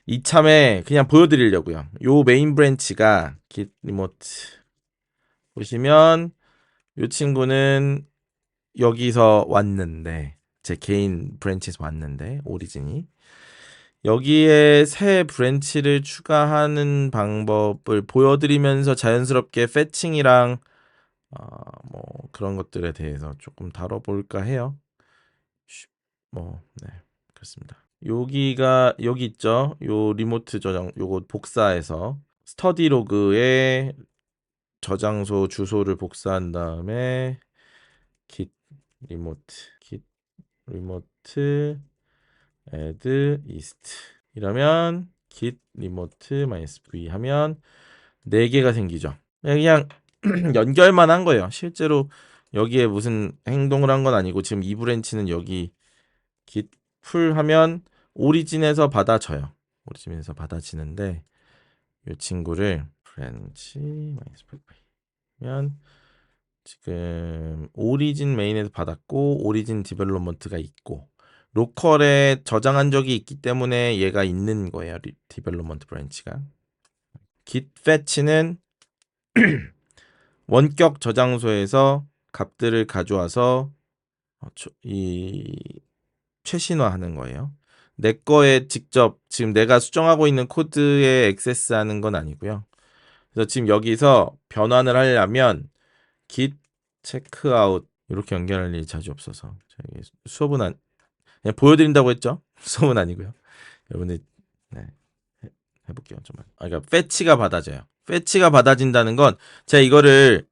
이참에 그냥 보여드리려고요. 요 메인 브랜치가 git remote 보시면 요 친구는 여기서 왔는데 제 개인 브랜치에서 왔는데 오리진이 여기에 새 브랜치를 추가하는 방법을 보여드리면서 자연스럽게 패칭이랑 뭐 그런 것들에 대해서 조금 다뤄볼까 해요. 네, 그렇습니다. 여기가 여기 있죠. 요 리모트 저장 요거 복사해서 스터디 로그에 저장소 주소를 복사한 다음에 git git remote add east 이러면 git remote -v 하면 4개가 생기죠. 그냥 연결만 한 거예요. 실제로 여기에 무슨 행동을 한 건 아니고 지금 이 브랜치는 여기 git 풀 하면 오리진에서 받아져요. 오리진에서 받아지는데 이 친구를 브랜치 -v 하면 지금 오리진 메인에서 받았고 오리진 디벨롭먼트가 있고 로컬에 저장한 적이 있기 때문에 얘가 있는 거예요. 디벨롭먼트 브랜치가. git fetch는 원격 저장소에서 값들을 가져와서 이 최신화하는 거예요. 내 거에 직접 지금 내가 수정하고 있는 코드에 액세스하는 건 아니고요. 그래서 지금 여기서 변환을 하려면 git checkout 이렇게 연결할 일이 자주 없어서 수업은 그냥 보여드린다고 했죠. 수업은 아니고요. 여러분들 네, 해볼게요. 정말. 그러니까 패치가 받아져요. 패치가 받아진다는 건 제가 이거를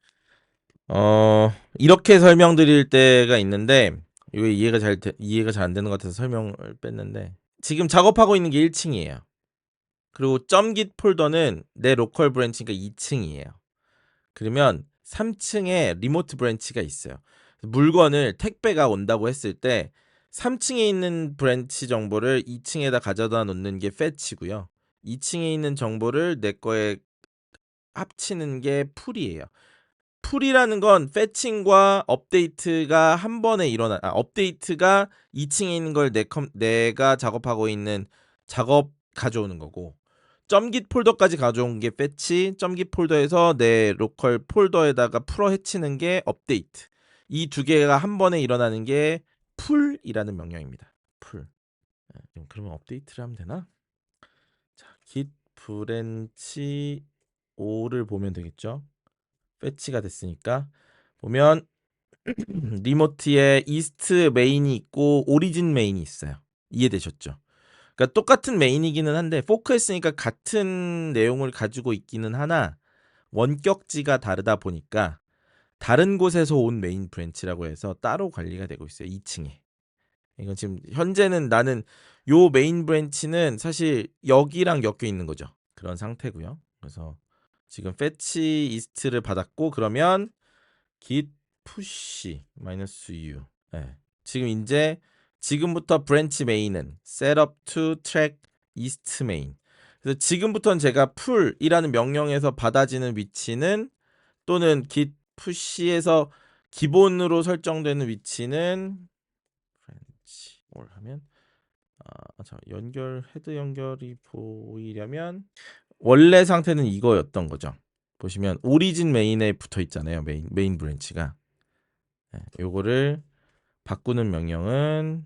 이렇게 설명드릴 때가 있는데 이거 이해가 잘 안 되는 것 같아서 설명을 뺐는데 지금 작업하고 있는 게 1층이에요. 그리고 .git 폴더는 내 로컬 브랜치니까 2층이에요. 그러면 3층에 리모트 브랜치가 있어요. 물건을 택배가 온다고 했을 때 3층에 있는 브랜치 정보를 2층에다 가져다 놓는 게 fetch고요. 2층에 있는 정보를 내 거에 합치는 게 풀이에요. 풀이라는 건 패칭과 업데이트가 한 번에 업데이트가 2층에 있는 걸 내가 작업하고 있는 작업 가져오는 거고 .git 폴더까지 가져온 게 패치, .git 폴더에서 내 로컬 폴더에다가 풀어 헤치는 게 업데이트. 이 두 개가 한 번에 일어나는 게 풀이라는 명령입니다. 풀. 그러면 업데이트를 하면 되나? 자, git 브랜치 5를 보면 되겠죠? 패치가 됐으니까 보면 리모트에 이스트 메인이 있고 오리진 메인이 있어요. 이해되셨죠? 그러니까 똑같은 메인이기는 한데 포크했으니까 같은 내용을 가지고 있기는 하나 원격지가 다르다 보니까 다른 곳에서 온 메인 브랜치라고 해서 따로 관리가 되고 있어요. 2층에. 이건 지금 현재는 나는 요 메인 브랜치는 사실 여기랑 엮여 있는 거죠. 그런 상태고요. 그래서 지금 패치 이스트를 받았고 그러면 git push -u. 네. 지금 이제 지금부터 브랜치 메인은 setup to track east main. 그래서 지금부터는 제가 pull이라는 명령에서 받아지는 위치는 또는 git push에서 기본으로 설정되는 위치는 브랜치 뭘 하면 헤드 연결이 보이려면 원래 상태는 이거였던 거죠. 보시면 오리진 메인에 붙어 있잖아요. 메인 브랜치가. 네, 요거를 바꾸는 명령은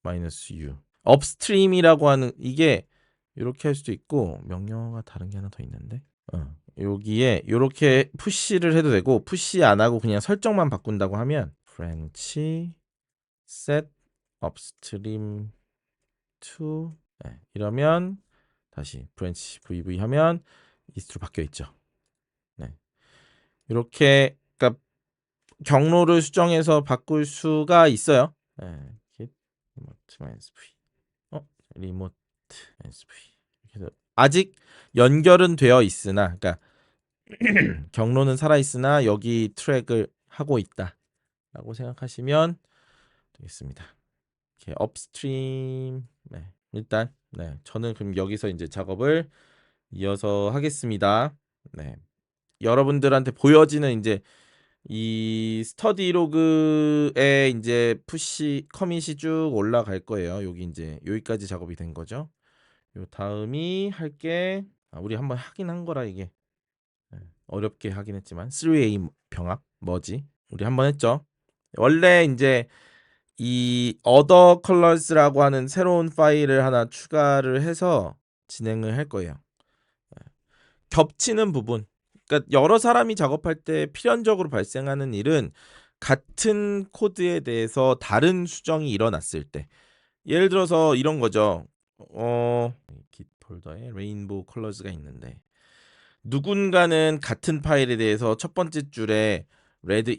-u. 업스트림이라고 하는 이게 이렇게 할 수도 있고 명령어가 다른 게 하나 더 있는데 여기에 이렇게 푸시를 해도 되고 푸시 안 하고 그냥 설정만 바꾼다고 하면 branch set upstream to 이러면 다시 branch vv 하면 이스트로 바뀌어 있죠. 네. 이렇게 그러니까 경로를 수정해서 바꿀 수가 있어요. 네. git remote -v remote -v 그래서 아직 연결은 되어 있으나 그러니까 경로는 살아 있으나 여기 트랙을 하고 있다라고 생각하시면 되겠습니다. 이렇게 업스트림 일단 저는 그럼 여기서 이제 작업을 이어서 하겠습니다. 네. 여러분들한테 보여지는 이제 이 스터디 로그에 이제 푸시 커밋이 쭉 올라갈 거예요. 여기 이제 여기까지 작업이 된 거죠. 요 다음이 할게 우리 한번 하긴 한 거라 이게 어렵게 하긴 했지만 3A 병합 머지 우리 한번 했죠. 원래 이제 이 other colors라고 하는 새로운 파일을 하나 추가를 해서 진행을 할 거예요. 겹치는 부분, 그러니까 여러 사람이 작업할 때 필연적으로 발생하는 일은 같은 코드에 대해서 다른 수정이 일어났을 때, 예를 들어서 이런 거죠. git 폴더에 레인보우 컬러즈가 있는데 누군가는 같은 파일에 대해서 첫 번째 줄에 레드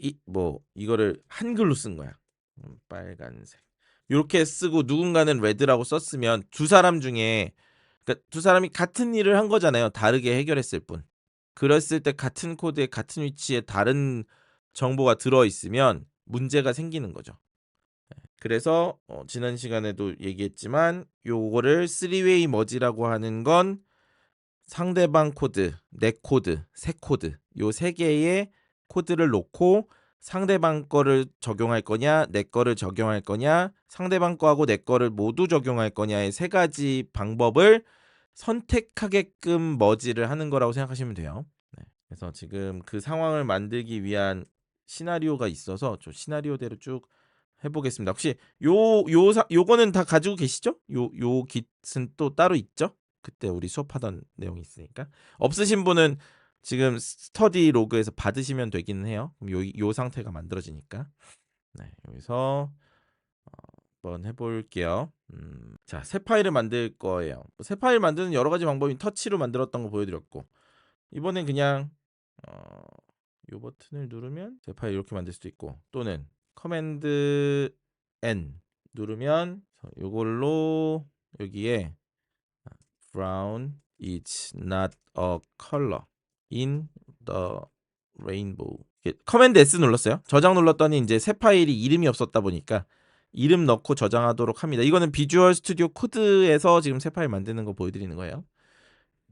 이거를 한글로 쓴 거야. 빨간색 이렇게 쓰고 누군가는 레드라고 썼으면 두 사람 중에 그러니까 두 사람이 같은 일을 한 거잖아요. 다르게 해결했을 뿐. 그랬을 때 같은 코드에 같은 위치에 다른 정보가 들어 있으면 문제가 생기는 거죠. 그래서 지난 시간에도 얘기했지만 요거를 3웨이 머지라고 하는 건 상대방 코드, 내 코드, 새 코드 요 세 개의 코드를 놓고 상대방 거를 적용할 거냐, 내 거를 적용할 거냐, 상대방 거하고 내 거를 모두 적용할 거냐의 세 가지 방법을 선택하게끔 머지를 하는 거라고 생각하시면 돼요. 네. 그래서 지금 그 상황을 만들기 위한 시나리오가 있어서 좀 시나리오대로 쭉 해보겠습니다. 혹시 요거는 다 가지고 계시죠? 요 깃은 또 따로 있죠? 그때 우리 수업하던 내용이 있으니까. 없으신 분은 지금 스터디 로그에서 받으시면 되긴 해요. 그럼 요 상태가 만들어지니까. 네, 여기서 한번 해볼게요. 자, 새 파일을 만들 거예요. 새 파일 만드는 여러 가지 방법이 터치로 만들었던 거 보여드렸고, 이번엔 그냥 요 버튼을 누르면 새 파일 이렇게 만들 수도 있고, 또는 커맨드 N 누르면 요걸로 여기에 brown is not a color in the rainbow. 커맨드 S 눌렀어요. 저장 눌렀더니 이제 새 파일이 이름이 없었다 보니까 이름 넣고 저장하도록 합니다. 이거는 비주얼 스튜디오 코드에서 지금 새 파일 만드는 거 보여드리는 거예요.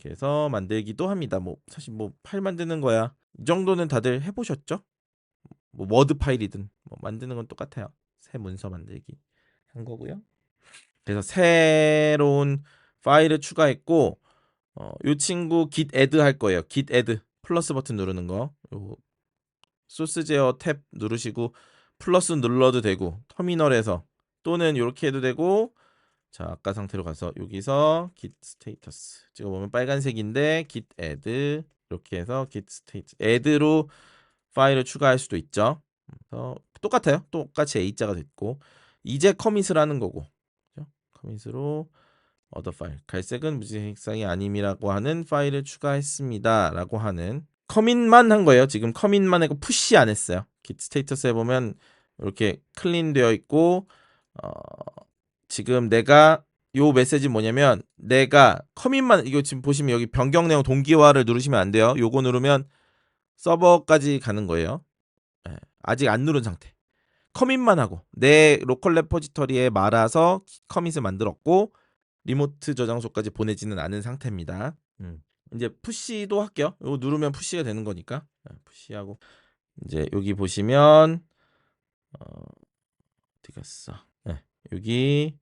그래서 만들기도 합니다. 뭐 사실 뭐 파일 만드는 거야. 이 정도는 다들 해보셨죠? 뭐 워드 파일이든 뭐 만드는 건 똑같아요. 새 문서 만들기 한 거고요. 그래서 새로운 파일을 추가했고 요 친구 git add 할 거예요. git add 플러스 버튼 누르는 거. 요 소스 제어 탭 누르시고 플러스 눌러도 되고 터미널에서 또는 이렇게 해도 되고 자 아까 상태로 가서 여기서 git status 지금 보면 빨간색인데 git add 이렇게 해서 git status add로 파일을 추가할 수도 있죠. 그래서 똑같아요. 똑같이 A자가 됐고 이제 커밋을 하는 거고 그렇죠? 커밋으로 other 파일 갈색은 무지색상이 아님이라고 하는 파일을 추가했습니다 라고 하는 커밋만 한 거예요. 지금 커밋만 하고 푸시 안 했어요. git 스테이터스에 보면 이렇게 클린 되어 있고 지금 내가 요 메시지 뭐냐면 내가 커밋만 이거 지금 보시면 여기 변경 내용 동기화를 누르시면 안 돼요. 요거 누르면 서버까지 가는 거예요. 아직 안 누른 상태. 커밋만 하고 내 로컬 레포지터리에 말아서 커밋을 만들었고 리모트 저장소까지 보내지는 않은 상태입니다. 이제 푸시도 할게요. 이거 누르면 푸시가 되는 거니까 푸시하고 이제 여기 보시면 어디 갔어? 네, 여기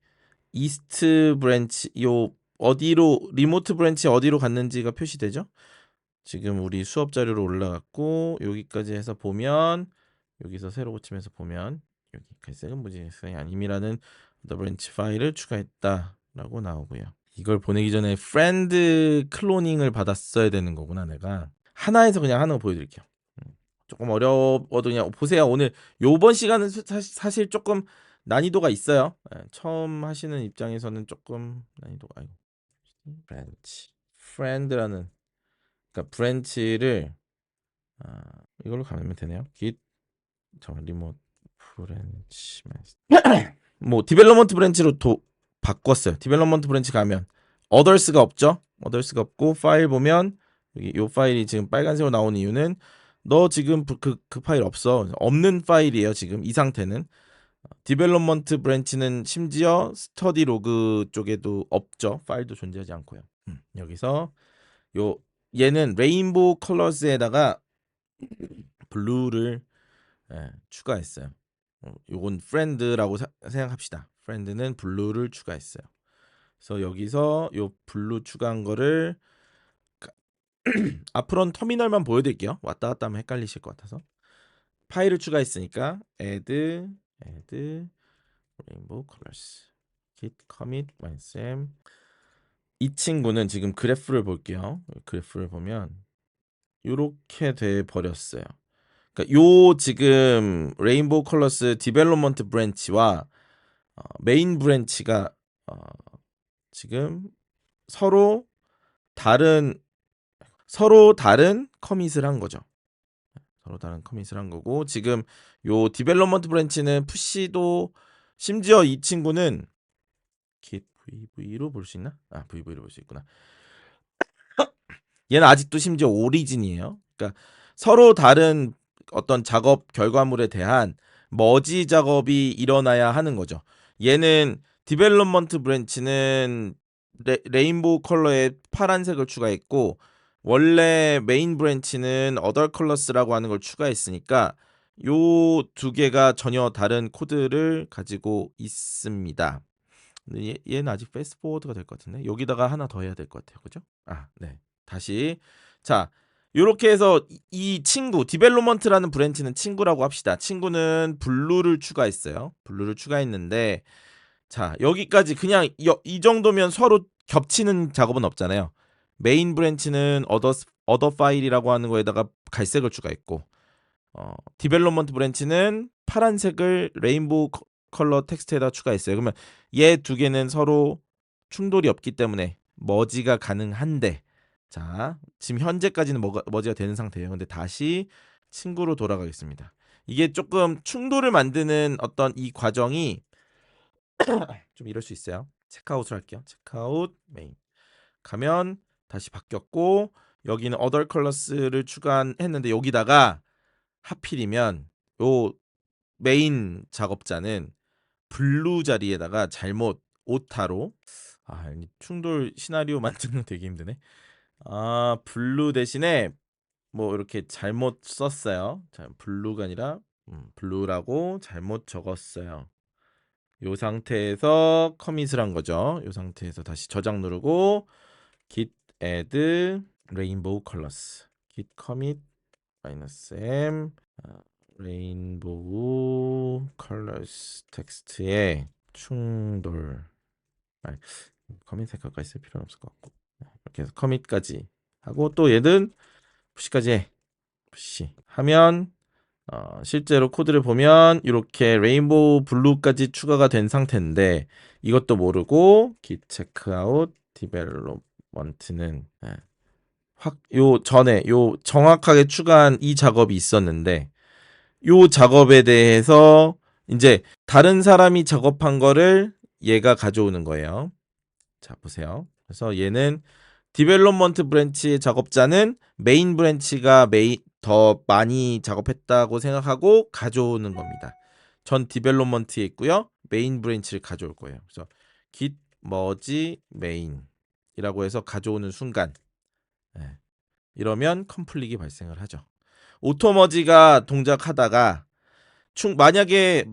이스트 브랜치 요 어디로 리모트 브랜치 어디로 갔는지가 표시되죠? 지금 우리 수업 자료로 올라갔고 여기까지 해서 보면 여기서 새로 고침해서 보면 여기 갈색은 무지색상이 아님이라는 The Branch 파일을 추가했다라고 나오고요. 이걸 보내기 전에 friend 클로닝을 받았어야 되는 거구나. 내가 하나에서 그냥 하는 거 보여드릴게요. 조금 어려워도 그냥 보세요. 오늘 요번 시간은 사실 조금 난이도가 있어요. 처음 하시는 입장에서는 조금 난이도가 branch friend라는 그러니까 브랜치를 이걸로 가면 되네요. git 리모트 브랜치 뭐 디벨롭먼트 브랜치로 바꿨어요. 디벨롭먼트 브랜치 가면 others가 없죠. others가 없고 파일 보면 여기 요 파일이 지금 빨간색으로 나오는 이유는 너 지금 그 파일 없어. 없는 파일이에요. 지금 이 상태는 디벨롭먼트 브랜치는 심지어 스터디 로그 쪽에도 없죠. 파일도 존재하지 않고요. 여기서 요 얘는 레인보우 컬러스에다가 블루를 추가했어요. 요건 프렌드라고 생각합시다. 프렌드는 블루를 추가했어요. 그래서 여기서 요 블루 추가한 거를 앞으로는 터미널만 보여드릴게요. 왔다 갔다 하면 헷갈리실 것 같아서. 파일을 추가했으니까 add rainbow colors git commit mySam. 이 친구는 지금 그래프를 볼게요. 그래프를 보면 이렇게 돼 버렸어요. 그러니까 요 지금 레인보우 컬러스 디벨롭먼트 브랜치와 메인 브랜치가 지금 서로 다른 커밋을 한 거죠. 서로 다른 커밋을 한 거고, 지금 요 디벨롭먼트 브랜치는 푸시도, 심지어 이 친구는 git VV로 볼 수 있나? VV로 볼 수 있구나. 얘는 아직도 심지어 오리진이에요. 그러니까 서로 다른 어떤 작업 결과물에 대한 머지 작업이 일어나야 하는 거죠. 얘는 디벨롭먼트 브랜치는 레인보우 컬러에 파란색을 추가했고, 원래 메인 브랜치는 어덜 컬러스라고 하는 걸 추가했으니까 요 두 개가 전혀 다른 코드를 가지고 있습니다. 근데 얘는 아직 패스트 포워드가 될 것 같은데 여기다가 하나 더 해야 될 것 같아요. 그죠? 네. 다시. 자, 요렇게 해서 이 친구 디벨롭먼트라는 브랜치는 친구라고 합시다. 친구는 블루를 추가했어요. 블루를 추가했는데, 자, 여기까지 그냥 이 정도면 서로 겹치는 작업은 없잖아요. 메인 브랜치는 어더 파일이라고 하는 거에다가 갈색을 추가했고, 디벨롭먼트 브랜치는 파란색을 레인보우 컬러 텍스트에다 추가했어요. 그러면 얘 두 개는 서로 충돌이 없기 때문에 머지가 가능한데, 자, 지금 현재까지는 머지가 되는 상태예요. 근데 다시 친구로 돌아가겠습니다. 이게 조금 충돌을 만드는 어떤 이 과정이 좀 이럴 수 있어요. 체크아웃을 할게요. 체크아웃 메인 가면 다시 바뀌었고, 여기는 other colors를 추가했는데 여기다가 하필이면 요 메인 작업자는 블루 자리에다가 잘못 오타로, 충돌 시나리오 만드는 거 되게 힘드네. 블루 대신에 뭐 이렇게 잘못 썼어요. 자, 블루가 아니라 블루라고 잘못 적었어요. 요 상태에서 커밋을 한 거죠. 요 상태에서 다시 저장 누르고 git add rainbow colors git commit -m 레인보우 컬러스 텍스트에 충돌, 커밋 색깔까지 쓸 필요는 없을 것 같고, 이렇게 해서 커밋까지 하고 또 얘는 푸시까지 해. 푸시 하면 실제로 코드를 보면 이렇게 레인보우 블루까지 추가가 된 상태인데, 이것도 모르고 git checkout development는 요 전에 요 정확하게 추가한 이 작업이 있었는데, 요 작업에 대해서 이제 다른 사람이 작업한 거를 얘가 가져오는 거예요. 자, 보세요. 그래서 얘는 디벨롭먼트 브랜치의 작업자는 메인 브랜치가 더 많이 작업했다고 생각하고 가져오는 겁니다. 전 디벨롭먼트에 있고요. 메인 브랜치를 가져올 거예요. 그래서 git merge main이라고 해서 가져오는 순간, 이러면 컴플릿이 발생을 하죠. 오토머지가 동작하다가 만약에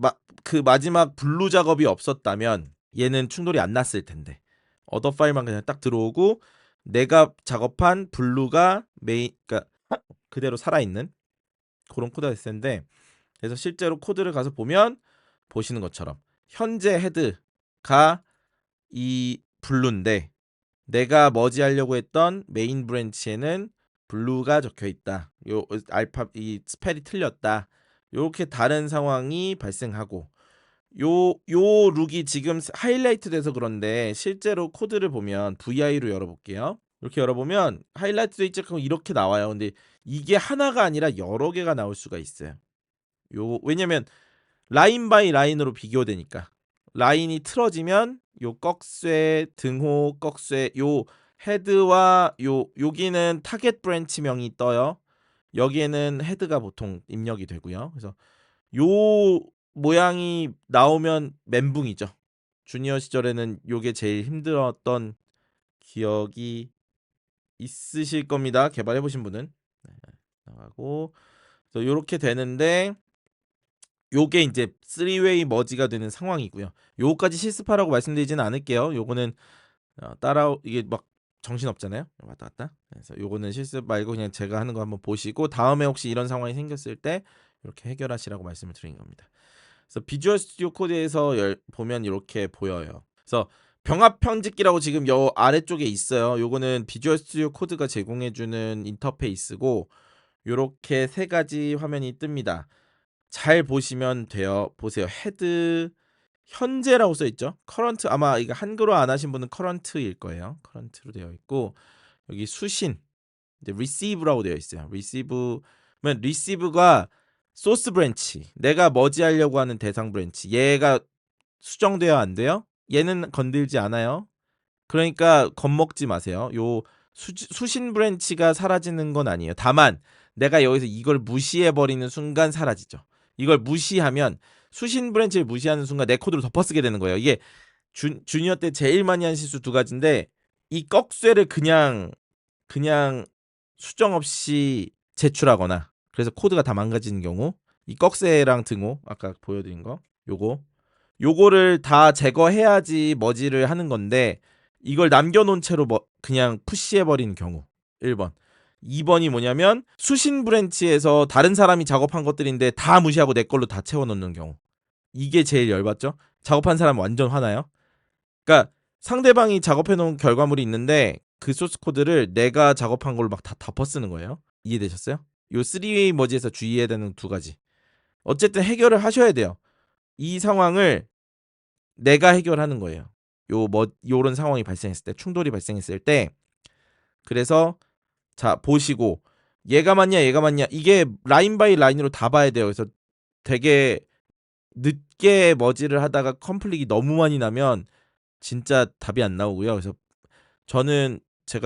그 마지막 블루 작업이 없었다면 얘는 충돌이 안 났을 텐데, 어더 파일만 그냥 딱 들어오고 내가 작업한 블루가 그러니까 그대로 살아있는 그런 코드가 됐을 텐데, 그래서 실제로 코드를 가서 보면 보시는 것처럼 현재 헤드가 이 블루인데 내가 머지하려고 했던 메인 브랜치에는 블루가 적혀 있다. 요 이 스펠이 틀렸다. 이렇게 다른 상황이 발생하고, 요 룩이 지금 하이라이트 돼서 그런데 실제로 코드를 보면 VI로 열어볼게요. 이렇게 열어보면 하이라이트 돼 있지 않고 이렇게 나와요. 근데 이게 하나가 아니라 여러 개가 나올 수가 있어요. 왜냐면 라인 바이 라인으로 비교되니까, 라인이 틀어지면 요 꺽쇠, 등호, 꺽쇠, 요 헤드와 여기는 타겟 브랜치명이 떠요. 여기에는 헤드가 보통 입력이 되고요. 그래서 요 모양이 나오면 멘붕이죠. 주니어 시절에는 요게 제일 힘들었던 기억이 있으실 겁니다. 개발해 보신 분은. 나가고 요렇게 되는데, 요게 이제 3웨이 머지가 되는 상황이고요. 요거까지 실습하라고 말씀드리지는 않을게요. 요거는 이게 막 정신없잖아요. 왔다 갔다. 그래서 요거는 실습 말고 그냥 제가 하는 거 한번 보시고 다음에 혹시 이런 상황이 생겼을 때 이렇게 해결하시라고 말씀을 드린 겁니다. 그래서 비주얼 스튜디오 코드에서 보면 이렇게 보여요. 그래서 병합 편집기라고 지금 요 아래쪽에 있어요. 요거는 비주얼 스튜디오 코드가 제공해주는 인터페이스고 요렇게 세 가지 화면이 뜹니다. 잘 보시면 돼요. 보세요. 헤드 현재라고 써 있죠. 커런트 아마 이거 한글로 안 하신 분은 커런트일 거예요. 커런트로 되어 있고 여기 수신 이제 receive라고 되어 있어요. receive면 receive가 소스 브랜치. 내가 머지하려고 하는 대상 브랜치. 얘가 수정돼야 안 돼요? 얘는 건들지 않아요. 그러니까 겁먹지 마세요. 요 수신 브랜치가 사라지는 건 아니에요. 다만 내가 여기서 이걸 무시해 버리는 순간 사라지죠. 이걸 무시하면 수신 브랜치를 무시하는 순간 내 코드를 덮어쓰게 되는 거예요. 이게 주니어 때 제일 많이 한 실수 두 가지인데 이 꺽쇠를 그냥 수정 없이 제출하거나 그래서 코드가 다 망가지는 경우 이 꺽쇠랑 등호 아까 보여드린 거 요거를 다 제거해야지 머지를 하는 건데 이걸 남겨놓은 채로 그냥 푸시해버리는 경우 1번 2번이 뭐냐면 수신 브랜치에서 다른 사람이 작업한 것들인데 다 무시하고 내 걸로 다 채워놓는 경우 이게 제일 열받죠. 작업한 사람 완전 화나요. 그러니까 상대방이 작업해놓은 결과물이 있는데 그 소스 코드를 내가 작업한 걸로 막 다 덮어 쓰는 거예요. 이해되셨어요? 요 3웨이 머지에서 주의해야 되는 두 가지. 어쨌든 해결을 하셔야 돼요. 이 상황을 내가 해결하는 거예요. 요런 상황이 발생했을 때 충돌이 발생했을 때 그래서 자 보시고 얘가 맞냐 이게 라인 바이 라인으로 다 봐야 돼요. 그래서 되게 늦게 머지를 하다가 컴플릿이 너무 많이 나면 진짜 답이 안 나오고요. 그래서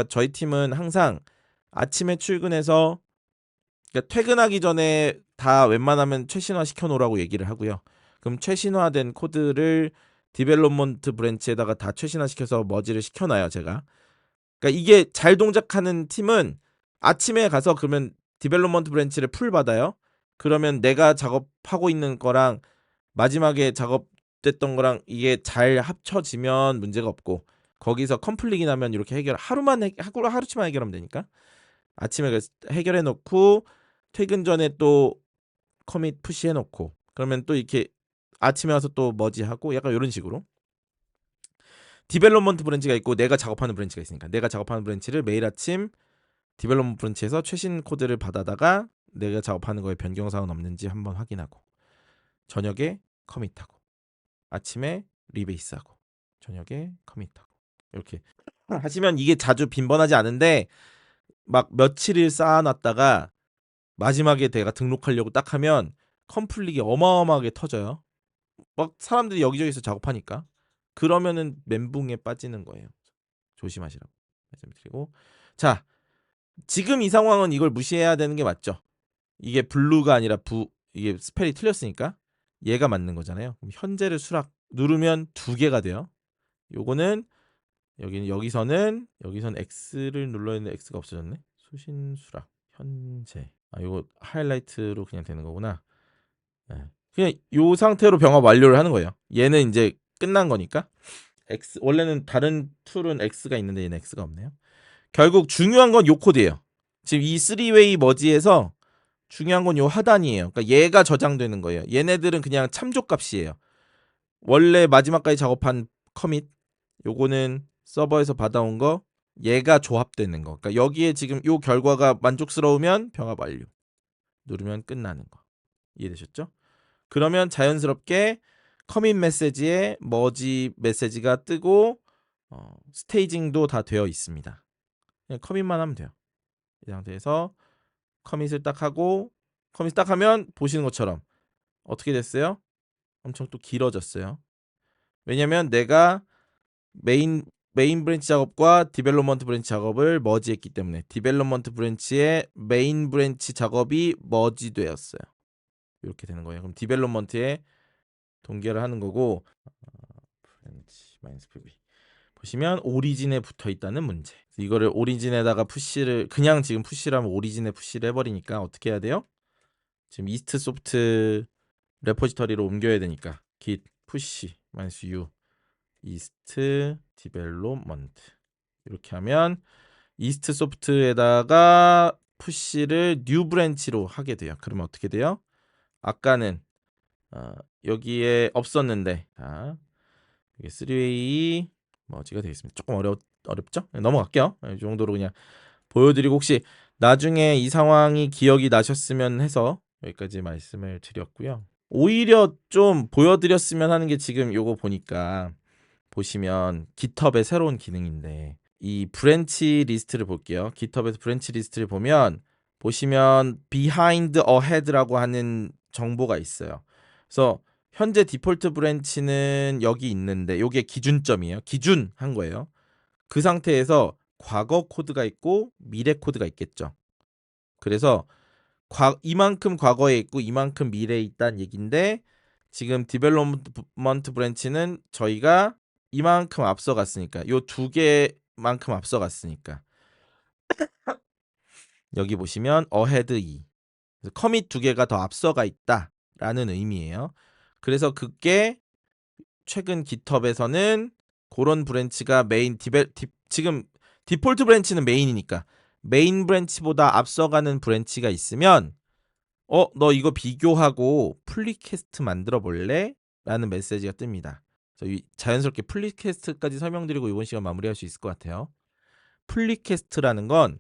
저희 팀은 항상 아침에 출근해서 그러니까 퇴근하기 전에 다 웬만하면 최신화 시켜놓으라고 얘기를 하고요. 그럼 최신화된 코드를 디벨롭먼트 브랜치에다가 다 최신화시켜서 머지를 시켜놔요. 제가. 그러니까 이게 잘 동작하는 팀은 아침에 가서 그러면 디벨롭먼트 브랜치를 풀 받아요. 그러면 내가 작업하고 있는 거랑 마지막에 작업됐던 거랑 이게 잘 합쳐지면 문제가 없고 거기서 컴플릿이 나면 이렇게 하루치만 해결하면 되니까 아침에 해결해 놓고 퇴근 전에 또 커밋 푸시해 놓고 그러면 또 이렇게 아침에 와서 또 머지하고 약간 이런 식으로 디벨롭먼트 브랜치가 있고 내가 작업하는 브랜치가 있으니까 내가 작업하는 브랜치를 매일 아침 디벨롭먼트 브랜치에서 최신 코드를 받아다가 내가 작업하는 거에 변경사항은 없는지 한번 확인하고 저녁에 커밋하고 아침에 리베이스하고 저녁에 커밋하고 이렇게 하시면 이게 자주 빈번하지 않은데 막 며칠을 쌓아놨다가 마지막에 내가 등록하려고 딱 하면 컴플릿이 어마어마하게 터져요. 막 사람들이 여기저기서 작업하니까 그러면은 멘붕에 빠지는 거예요. 조심하시라고 말씀드리고 자 지금 이 상황은 이걸 무시해야 되는 게 맞죠. 이게 블루가 아니라 이게 스펠이 틀렸으니까 얘가 맞는 거잖아요. 그럼 현재를 수락 누르면 두 개가 돼요. 요거는 여기서는 X를 눌러있는데 X가 없어졌네. 수신 수락 현재 요거 하이라이트로 그냥 되는 거구나. 네. 그냥 요 상태로 병합 완료를 하는 거예요. 얘는 이제 끝난 거니까 X 원래는 다른 툴은 X가 있는데 얘는 X가 없네요. 결국 중요한 건 요 코드예요. 지금 이 3웨이 머지에서 중요한 건 요 하단이에요. 그러니까 얘가 저장되는 거예요. 얘네들은 그냥 참조값이에요. 원래 마지막까지 작업한 커밋 요거는 서버에서 받아온 거 얘가 조합되는 거. 그러니까 여기에 지금 요 결과가 만족스러우면 병합 완료. 누르면 끝나는 거. 이해되셨죠? 그러면 자연스럽게 커밋 메시지에 머지 메시지가 뜨고 스테이징도 다 되어 있습니다. 그냥 커밋만 하면 돼요. 이 상태에서 커밋을 딱 하고 커밋 딱 하면 보시는 것처럼 어떻게 됐어요? 엄청 또 길어졌어요. 왜냐면 내가 메인 브랜치 작업과 디벨롭먼트 브랜치 작업을 머지했기 때문에 디벨롭먼트 브랜치의 메인 브랜치 작업이 머지되었어요. 이렇게 되는 거예요. 그럼 디벨롭먼트에 동결을 하는 거고 브랜치 마이너스 PB 보시면 오리진에 붙어 있다는 문제. 이거를 오리진에다가 푸시를 그냥 지금 푸시를 하면 오리진에 푸시를 해버리니까 어떻게 해야 돼요? 지금 이스트 소프트 레포지터리로 옮겨야 되니까 git 푸시 마이너스 u 이스트 디벨롭먼트 이렇게 하면 이스트 소프트에다가 푸시를 뉴 브랜치로 하게 돼요. 그러면 어떻게 돼요? 아까는 여기에 없었는데 이게 3way 머지가 되겠습니다. 조금 어렵죠? 넘어갈게요. 이 정도로 그냥 보여드리고 혹시 나중에 이 상황이 기억이 나셨으면 해서 여기까지 말씀을 드렸고요. 오히려 좀 보여드렸으면 하는 게 지금 요거 보니까 보시면 깃허브의 새로운 기능인데 이 브랜치 리스트를 볼게요. 깃허브에서 브랜치 리스트를 보시면 behind ahead라고 하는 정보가 있어요. 그래서 현재 디폴트 브랜치는 여기 있는데 요게 기준점이에요. 기준한 거예요. 그 상태에서 과거 코드가 있고 미래 코드가 있겠죠. 그래서 이만큼 과거에 있고 이만큼 미래에 있다는 얘기인데 지금 디벨롭먼트 브랜치는 저희가 이만큼 앞서갔으니까 요 두 개만큼 앞서갔으니까 여기 보시면 ahead 2 커밋 두 개가 더 앞서가 있다라는 의미예요. 그래서 그게 최근 깃허브에서는 그런 브랜치가 지금 디폴트 브랜치는 메인이니까 메인 브랜치보다 앞서가는 브랜치가 있으면 너 이거 비교하고 플리캐스트 만들어 볼래? 라는 메시지가 뜹니다. 자연스럽게 플리캐스트까지 설명드리고 이번 시간 마무리할 수 있을 것 같아요. 플리캐스트라는 건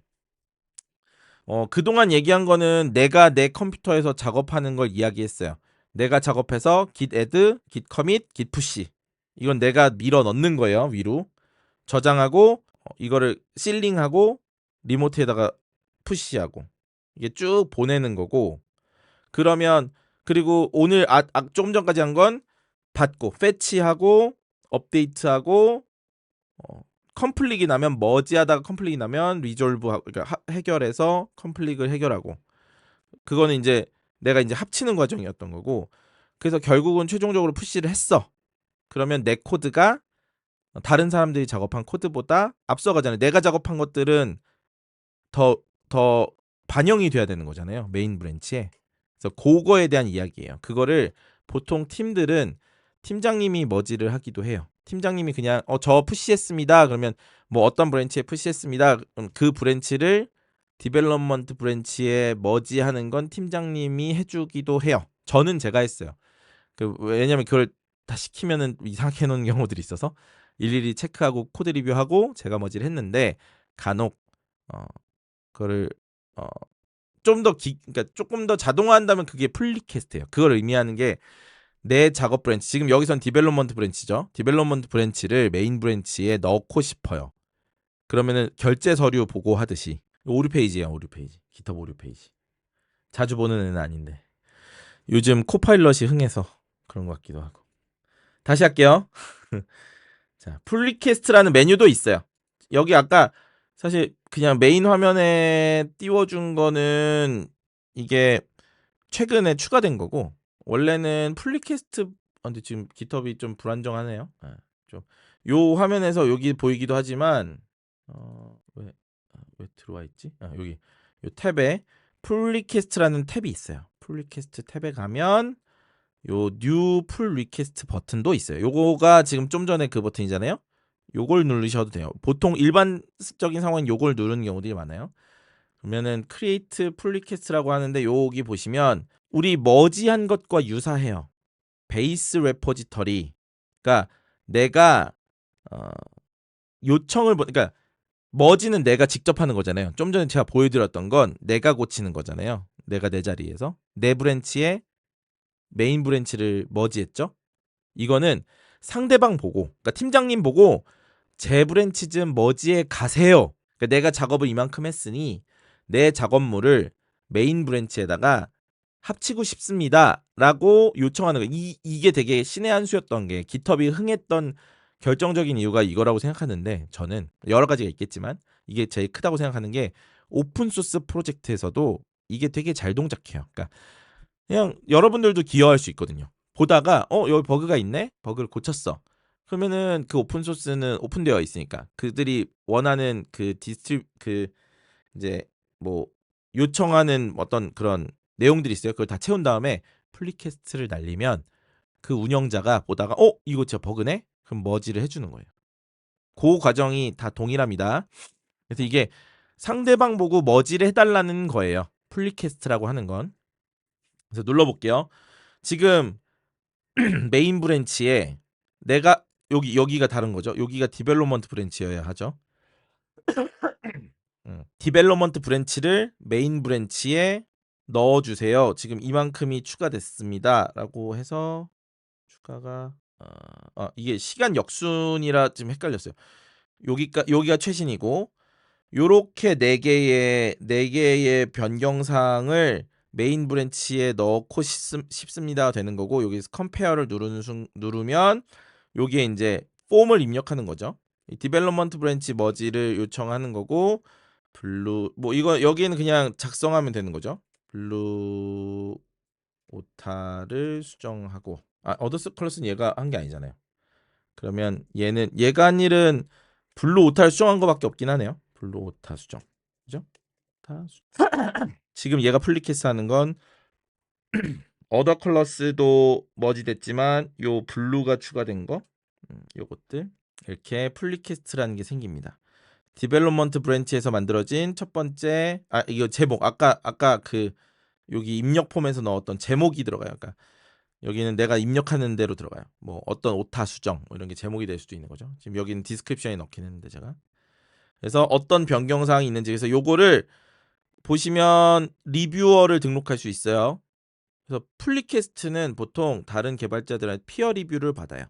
그동안 얘기한 거는 내가 내 컴퓨터에서 작업하는 걸 이야기했어요. 내가 작업해서 git add, git commit, git push 이건 내가 밀어 넣는 거예요. 위로 저장하고 이거를 실링하고 리모트에다가 푸시하고 이게 쭉 보내는 거고 그러면 그리고 오늘 조금 전까지 한 건 받고 패치하고 업데이트하고 컴플릭이 나면 머지하다가 컴플릭이 나면 리졸브 그러니까 해결해서 컴플릭을 해결하고 그거는 이제 내가 이제 합치는 과정이었던 거고 그래서 결국은 최종적으로 푸시를 했어. 그러면 내 코드가 다른 사람들이 작업한 코드보다 앞서가잖아요. 내가 작업한 것들은 더 반영이 돼야 되는 거잖아요. 메인 브랜치에. 그래서 그거에 대한 이야기예요. 그거를 보통 팀들은 팀장님이 머지를 하기도 해요. 팀장님이 그냥 저 푸시했습니다. 그러면 뭐 어떤 브랜치에 푸시했습니다. 그 브랜치를 디벨롭먼트 브랜치에 머지하는 건 팀장님이 해주기도 해요. 저는 제가 했어요. 왜냐면 그걸 다 시키면은 이상하게 해놓은 경우들이 있어서 일일이 체크하고 코드 리뷰하고 제가 머지를 했는데 간혹 그거를 그러니까 조금 더 자동화한다면 그게 플리캐스트예요. 그걸 의미하는 게 내 작업 브랜치 지금 여기선 디벨롭먼트 브랜치죠. 디벨롭먼트 브랜치를 메인 브랜치에 넣고 싶어요. 그러면은 결제 서류 보고하듯이 오류 페이지예요. 오류 페이지. 깃허브 오류 페이지. 자주 보는 애는 아닌데 요즘 코파일럿이 흥해서 그런 것 같기도 하고. 다시 할게요. 자, 플리캐스트라는 메뉴도 있어요. 여기 아까 사실 그냥 메인 화면에 띄워준 거는 이게 최근에 추가된 거고 원래는 플리캐스트 근데 지금 깃허브이 좀 불안정하네요. 요 화면에서 여기 보이기도 하지만 왜 들어와 있지? 여기 요 탭에 플리캐스트라는 탭이 있어요. 플리캐스트 탭에 가면 요 뉴 풀 리퀘스트 버튼도 있어요. 요거가 지금 좀 전에 그 버튼이잖아요. 요걸 누르셔도 돼요. 보통 일반적인 상황은 요걸 누르는 경우들이 많아요. 그러면은 create pull request라고 하는데 여기 보시면 우리 머지한 것과 유사해요. 베이스 레포지터리. 그러니까 내가 그러니까 머지는 내가 직접 하는 거잖아요. 좀 전에 제가 보여드렸던 건 내가 고치는 거잖아요. 내가 내 자리에서 내 브랜치에 메인 브랜치를 머지했죠. 이거는 상대방 보고 그러니까 팀장님 보고 제 브랜치 좀 머지에 가세요. 그러니까 내가 작업을 이만큼 했으니 내 작업물을 메인 브랜치에다가 합치고 싶습니다 라고 요청하는 거예요. 이게 되게 신의 한 수였던 게 깃허브이 흥했던 결정적인 이유가 이거라고 생각하는데 저는 여러 가지가 있겠지만 이게 제일 크다고 생각하는 게 오픈소스 프로젝트에서도 이게 되게 잘 동작해요. 그러니까 그냥 여러분들도 기여할 수 있거든요. 보다가 여기 버그가 있네? 버그를 고쳤어. 그러면은 그 오픈소스는 오픈되어 있으니까 그들이 원하는 이제 뭐 요청하는 어떤 그런 내용들이 있어요. 그걸 다 채운 다음에 플리캐스트를 날리면 그 운영자가 보다가 이거 진짜 버그네? 그럼 머지를 해주는 거예요. 그 과정이 다 동일합니다. 그래서 이게 상대방 보고 머지를 해달라는 거예요. 풀리캐스트라고 하는 건. 그래서 눌러볼게요. 지금 메인 브랜치에 내가 여기가 다른 거죠. 여기가 디벨롭먼트 브랜치여야 하죠. 디벨롭먼트 브랜치를 메인 브랜치에 넣어주세요. 지금 이만큼이 추가됐습니다라고 해서 추가가 이게 시간 역순이라 지금 헷갈렸어요. 여기가 최신이고 요렇게 네 개의 변경사항을 메인 브랜치에 넣고 싶습니다 되는 거고 여기서 컴페어를 누르면 여기에 이제 폼을 입력하는 거죠. 이 디벨롭먼트 브랜치 머지를 요청하는 거고 블루 뭐 이거 여기는 그냥 작성하면 되는 거죠. 블루 오타를 수정하고 어드스 컬러스는 얘가 한 게 아니잖아요. 그러면 얘가 한 일은 블루 오타를 수정한 거밖에 없긴 하네요. 블루 오타 수정. 그죠? 지금 얘가 플리캐스 하는 건 어더 컬러스도 머지됐지만 요 블루가 추가된 거 요것들 이렇게 플리캐스트라는 게 생깁니다. 디벨롭먼트 브랜치에서 만들어진 첫 번째 이거 제목 아까 그 여기 입력 폼에서 넣었던 제목이 들어가요. 그러니까 여기는 내가 입력하는 대로 들어가요. 뭐 어떤 오타 수정 뭐 이런 게 제목이 될 수도 있는 거죠. 지금 여기는 디스크립션에 넣긴 했는데 제가 그래서 어떤 변경 사항이 있는지 그래서 요거를 보시면 리뷰어를 등록할 수 있어요. 그래서 플리캐스트는 보통 다른 개발자들한테 피어 리뷰를 받아요.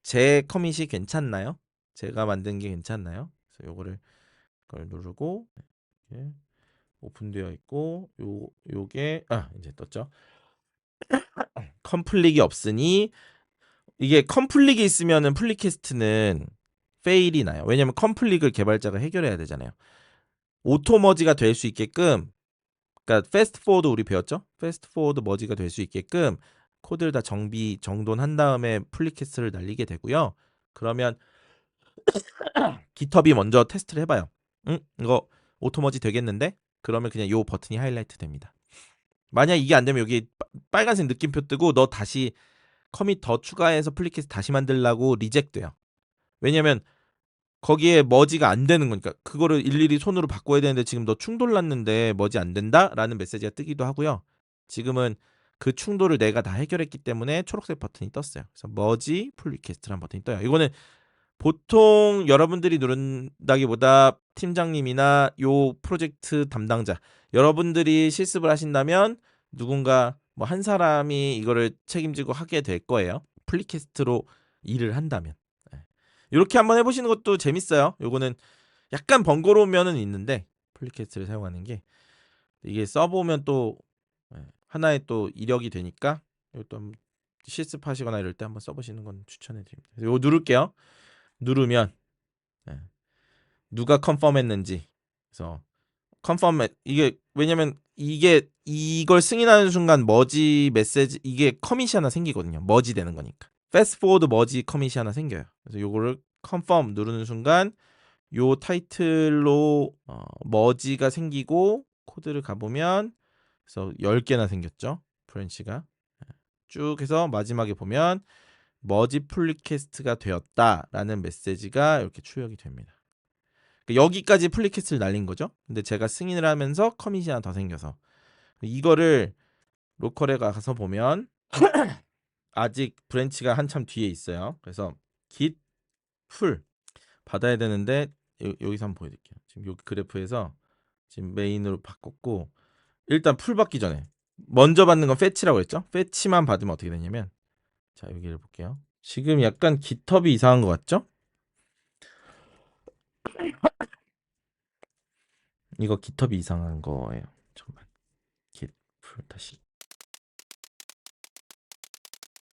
제 커밋이 괜찮나요? 제가 만든 게 괜찮나요? 그래서 요거를 그걸 누르고 이렇게 오픈되어 있고 요게 이제 떴죠. 컴플릭이 없으니 이게 컴플릭이 있으면은 플리캐스트는 페일이 나요. 왜냐면 컴플릭을 개발자가 해결해야 되잖아요. 오토머지가 될 수 있게끔 그러니까 패스트 포워드 우리 배웠죠? 패스트 포워드 머지가 될 수 있게끔 코드를 다 정돈한 다음에 플리캐스트를 날리게 되고요. 그러면 깃허브이 먼저 테스트를 해봐요. 이거 오토머지 되겠는데? 그러면 그냥 요 버튼이 하이라이트 됩니다. 만약 이게 안 되면 여기 빨간색 느낌표 뜨고 너 다시 커밋 더 추가해서 플리캐스트 다시 만들라고 리젝돼요. 왜냐면 거기에 머지가 안 되는 거니까 그거를 일일이 손으로 바꿔야 되는데 지금 너 충돌 났는데 머지 안 된다라는 메시지가 뜨기도 하고요. 지금은 그 충돌을 내가 다 해결했기 때문에 초록색 버튼이 떴어요. 그래서 머지 풀리캐스트라는 버튼이 떠요. 이거는 보통 여러분들이 누른다기보다 팀장님이나 요 프로젝트 담당자 여러분들이 실습을 하신다면 누군가 뭐 한 사람이 이거를 책임지고 하게 될 거예요. 플리캐스트로 일을 한다면. 이렇게 한번 해보시는 것도 재밌어요. 요거는 약간 번거로운 면은 있는데 플리캐스트를 사용하는 게 이게 써보면 또 하나의 또 이력이 되니까 이것도 한번 실습하시거나 이럴 때 한번 써보시는 건 추천해드립니다. 이거 누를게요. 누르면 누가 컨펌했는지 그래서 컨펌 이게 왜냐면 이게 이걸 승인하는 순간 머지 메시지 이게 커밋이 하나 생기거든요. 머지 되는 거니까. 패스트 포워드 머지 커밋이 하나 생겨요. 그래서 요거를 컨펌 누르는 순간 요 타이틀로 머지가 생기고 코드를 가보면 그래서 10개나 생겼죠. 브랜치가 쭉 해서 마지막에 보면 머지 플리캐스트가 되었다라는 메시지가 이렇게 출력이 됩니다. 여기까지 플리캐스트를 날린 거죠. 근데 제가 승인을 하면서 커밋이 하나 더 생겨서 이거를 로컬에 가서 보면 아직 브랜치가 한참 뒤에 있어요. 그래서 git 풀 받아야 되는데 여기서 한번 보여드릴게요. 지금 여기 그래프에서 지금 메인으로 바꿨고 일단 풀 받기 전에 먼저 받는 건 패치라고 했죠. 패치만 받으면 어떻게 되냐면 자 여기를 볼게요. 지금 약간 깃허브이 이상한 것 같죠? 이거 깃허브이 이상한 거예요. 정말 깃풀 다시